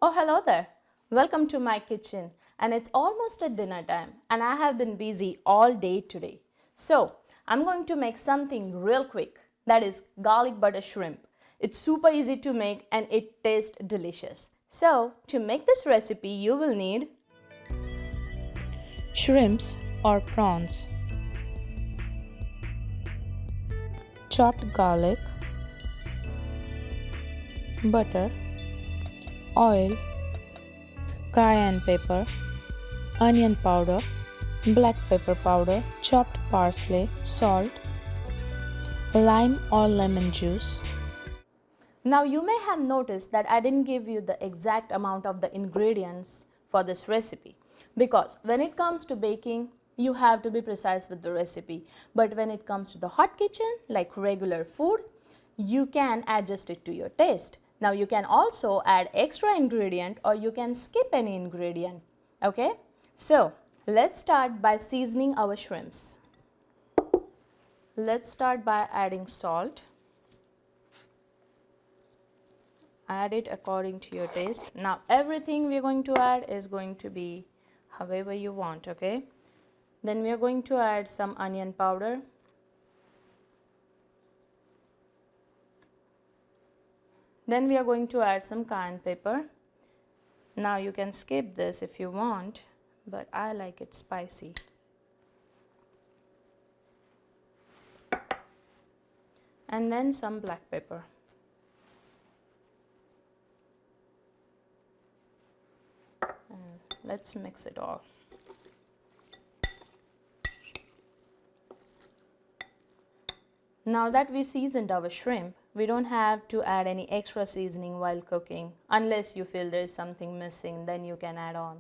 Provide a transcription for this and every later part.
Oh, hello there. Welcome to my kitchen. And it's almost at dinner time, and I have been busy all day today. So, I'm going to make something real quick, that is garlic butter shrimp. It's super easy to make and it tastes delicious. So, to make this recipe, you will need shrimps or prawns, chopped garlic, butter, oil, cayenne pepper, onion powder, black pepper powder, chopped parsley, salt, lime or lemon juice. Now you may have noticed that I didn't give you the exact amount of the ingredients for this recipe because when it comes to baking, you have to be precise with the recipe. But when it comes to the hot kitchen, like regular food, you can adjust it to your taste. Now you can also add extra ingredient or you can skip any ingredient. Okay? So let's start by seasoning our shrimps. Let's start by adding salt. Add it according to your taste. Now everything we're going to add is going to be however you want, okay? Then we are going to add some onion powder. Then we are going to add some cayenne pepper. Now you can skip this if you want, but I like it spicy. And then some black pepper. And let's mix it all. Now that we seasoned our shrimp, we don't have to add any extra seasoning while cooking. Unless you feel there is something missing, then you can add on.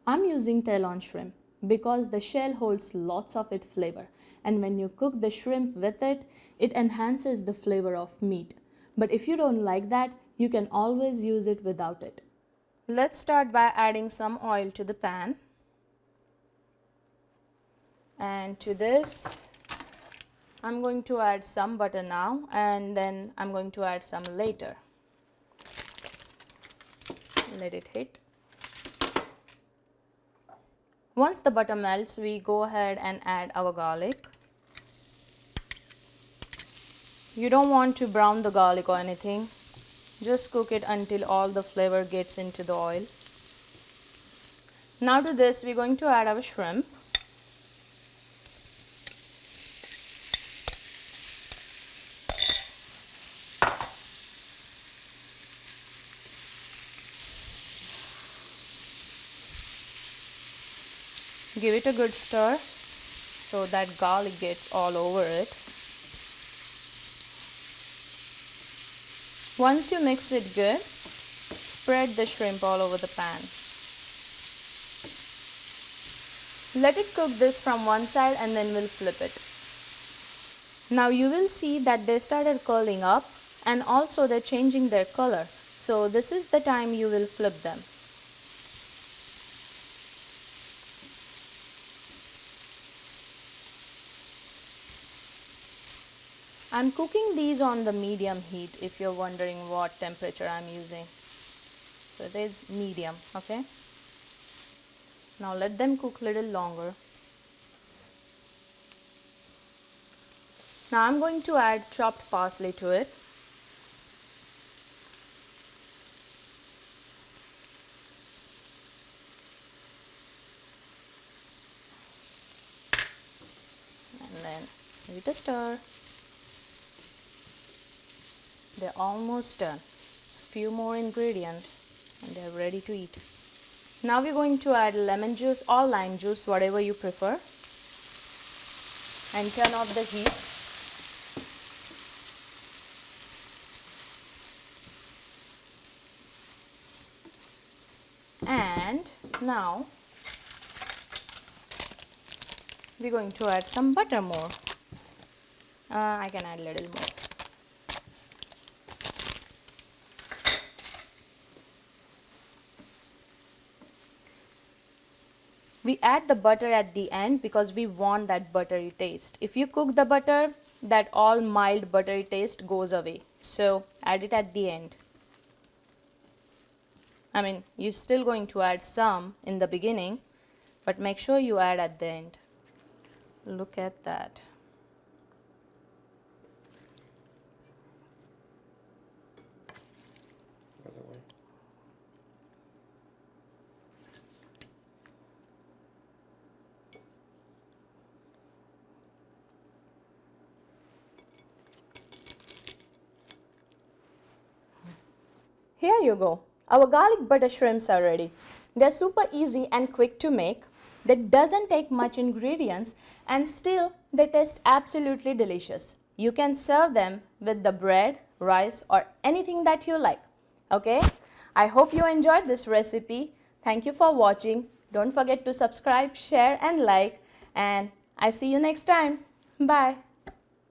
I'm using tail-on shrimp because the shell holds lots of its flavor, and when you cook the shrimp with it, it enhances the flavor of meat. But if you don't like that, you can always use it without it. Let's start by adding some oil to the pan. And to this, I'm going to add some butter now, and then I'm going to add some later. Let it heat. Once the butter melts, we go ahead and add our garlic. You don't want to brown the garlic or anything. Just cook it until all the flavor gets into the oil. Now to this, we're going to add our shrimp. Give it a good stir so that garlic gets all over it. Once you mix it good, spread the shrimp all over the pan. Let it cook this from one side and then we'll flip it. Now you will see that they started curling up and also they're changing their color. So this is the time you will flip them. I'm cooking these on the medium heat if you're wondering what temperature I'm using. So it is medium, okay? Now let them cook a little longer. Now I'm going to add chopped parsley to it. And then give it a stir. They're almost done. A few more ingredients and they're ready to eat. Now we're going to add lemon juice or lime juice, whatever you prefer. And turn off the heat. And now we're going to add some butter more. I can add a little more. We add the butter at the end because we want that buttery taste. If you cook the butter, that all mild buttery taste goes away. So add it at the end. I mean, you're still going to add some in the beginning, but make sure you add at the end. Look at that. Other way. Here you go. Our garlic butter shrimps are ready. They're super easy and quick to make. They doesn't take much ingredients and still they taste absolutely delicious. You can serve them with the bread, rice or anything that you like. Okay? I hope you enjoyed this recipe. Thank you for watching. Don't forget to subscribe, share and like, and I see you next time. Bye.